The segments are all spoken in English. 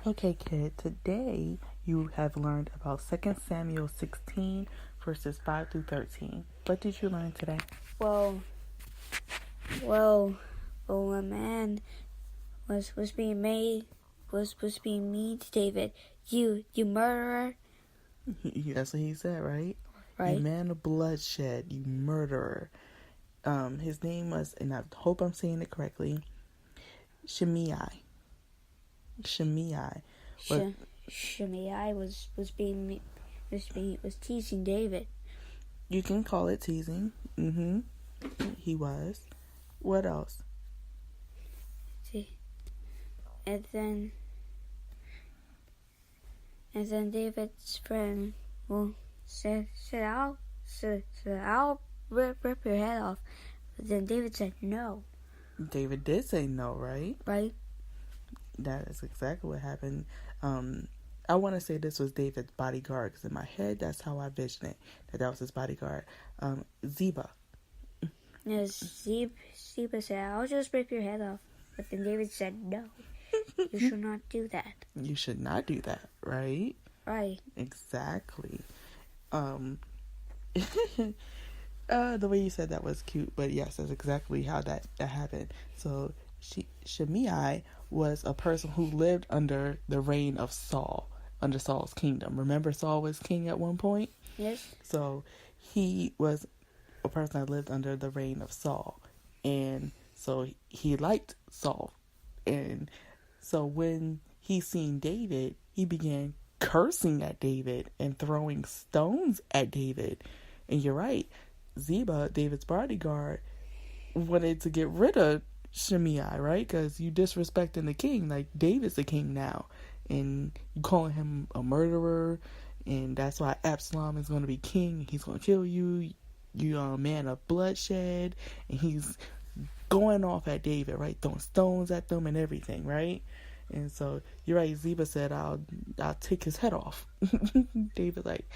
Okay, kid, today you have learned about 2 Samuel 16, verses 5 through 13. What did you learn today? Well, a man was being mean to David. You murderer. That's what he said, right? Right. You man of bloodshed, you murderer. His name was, and I hope I'm saying it correctly, Shimei. Shimei was teasing David. You can call it teasing. He was. What else? And then David's friend said I'll rip your head off. But then David said no. David did say no, right? Right. That is exactly what happened. I want to say this was David's bodyguard, because in my head, that's how I vision it, that was his bodyguard. Ziba. Yes, Ziba said, I'll just rip your head off. But then David said, no, you should not do that. You should not do that, right? Right. Exactly. The way you said that was cute, but yes, that's exactly how that happened. So Shimei was a person who lived under the reign of Saul, under Saul's kingdom. Remember, Saul was king at one point? Yes. So he was a person that lived under the reign of Saul, and so he liked Saul. And so when he seen David, he began cursing at David and throwing stones at David. And you're right, Ziba, David's bodyguard, wanted to get rid of Shimei, right? Because you disrespecting the king. Like, David's the king now, and you calling him a murderer, and that's why Absalom is going to be king. He's going to kill you. You are a man of bloodshed, and he's going off at David, right? Throwing stones at them and everything, right? And so you're right. Ziba said, "I'll take his head off." David's like,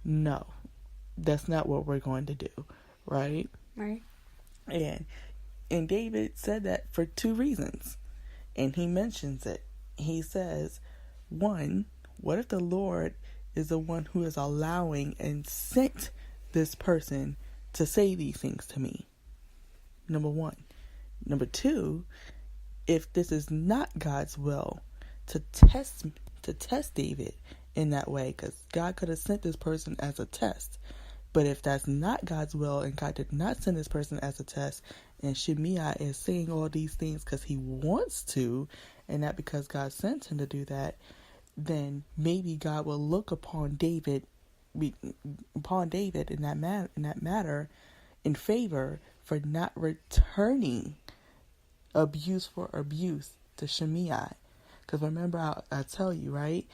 "No, that's not what we're going to do," right? Right. And David said that for two reasons, and he mentions it. He says, one, what if the Lord is the one who is allowing and sent this person to say these things to me? Number one. Number two, if this is not God's will to test David in that way, because God could have sent this person as a test. But if that's not God's will, and God did not send this person as a test, and Shimei is saying all these things because he wants to, and not because God sent him to do that, then maybe God will look upon David in that matter in favor for not returning abuse for abuse to Shimei. Because remember, I tell you, right?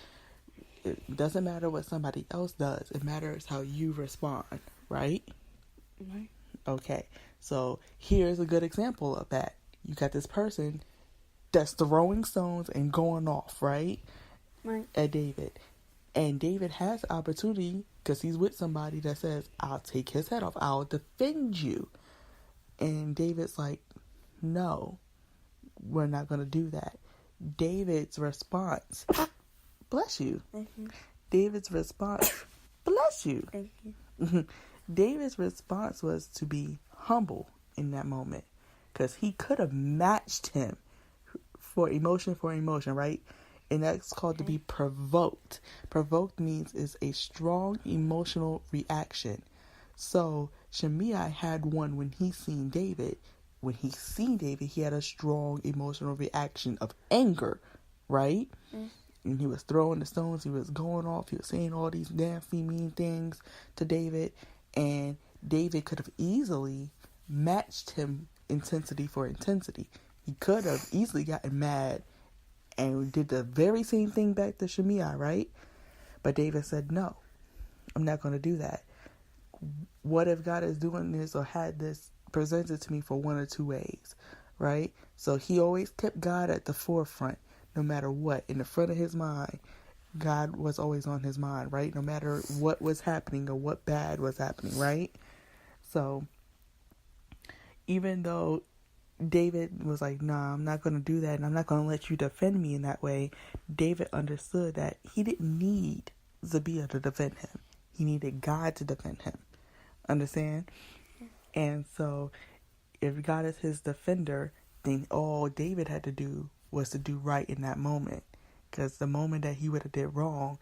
It doesn't matter what somebody else does. It matters how you respond, right? Right. Okay. So here's a good example of that. You got this person that's throwing stones and going off, right? Right. At David. And David has the opportunity, because he's with somebody that says, I'll take his head off. I'll defend you. And David's like, no, we're not going to do that. David's response, bless you. Mm-hmm. David's response, bless you. Thank you. David's response was to be humble in that moment, because he could have matched him for emotion, right? And that's called to be provoked. Provoked means is a strong emotional reaction. So Shimei had one when he seen David. When he seen David, he had a strong emotional reaction of anger, right? Mm. And he was throwing the stones. He was going off. He was saying all these nasty, mean things to David. And David could have easily matched him intensity for intensity. He could have easily gotten mad and did the very same thing back to Shimei, right? But David said, no, I'm not going to do that. What if God is doing this or had this presented to me for one or two ways, right? So he always kept God at the forefront, no matter what. In the front of his mind, God was always on his mind, right? No matter what was happening or what bad was happening, right? So even though David was like, nah, I'm not going to do that, and I'm not going to let you defend me in that way. David understood that he didn't need Zabiah to defend him. He needed God to defend him. Understand? And so, if God is his defender, then all David had to do was to do right in that moment. Because the moment that he would have did wrong,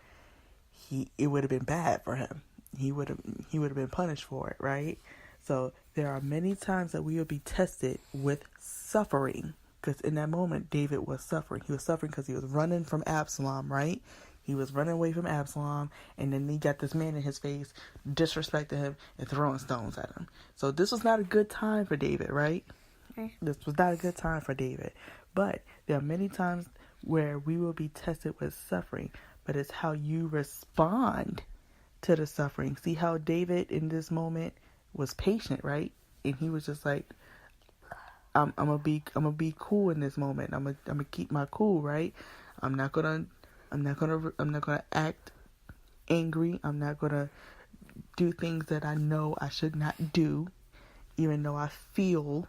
it would have been bad for him. He would have been punished for it, right? So there are many times that we will be tested with suffering. Because in that moment, David was suffering. He was suffering because he was running from Absalom, right? He was running away from Absalom, and then he got this man in his face, disrespecting him, and throwing stones at him. So this was not a good time for David, right? This was not a good time for David. But there are many times where we will be tested with suffering, but it's how you respond to the suffering. See how David in this moment was patient, right? And he was just like, I'm gonna be cool in this moment. I'm gonna keep my cool, right? I'm not gonna act angry. I'm not gonna do things that I know I should not do, even though I feel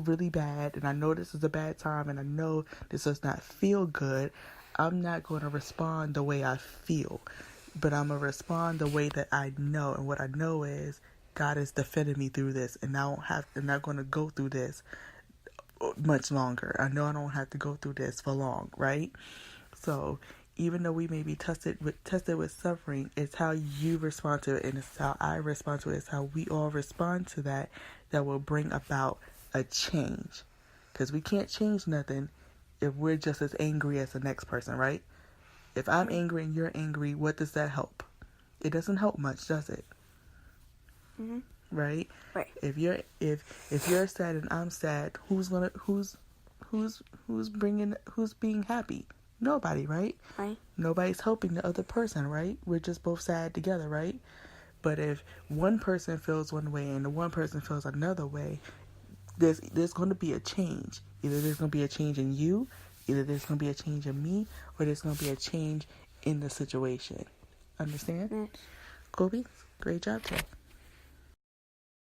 really bad, and I know this is a bad time, and I know this does not feel good. I'm not going to respond the way I feel, but I'm going to respond the way that I know. And what I know is God is defending me through this, and I'm not going to go through this much longer. I know I don't have to go through this for long, right? So even though we may be tested with suffering, it's how you respond to it, and it's how I respond to it. It's how we all respond to that will bring about a change. Because we can't change nothing if we're just as angry as the next person, right? If I'm angry and you're angry, what does that help? It doesn't help much, does it? Mm-hmm. Right? Right. If you're sad and I'm sad, who's being happy? Nobody, right? Right. Nobody's helping the other person, right? We're just both sad together, right? But if one person feels one way and the one person feels another way, there's going to be a change. Either there's going to be a change in you, either there's going to be a change in me, or there's going to be a change in the situation. Understand? Yes. Kobe, great job today.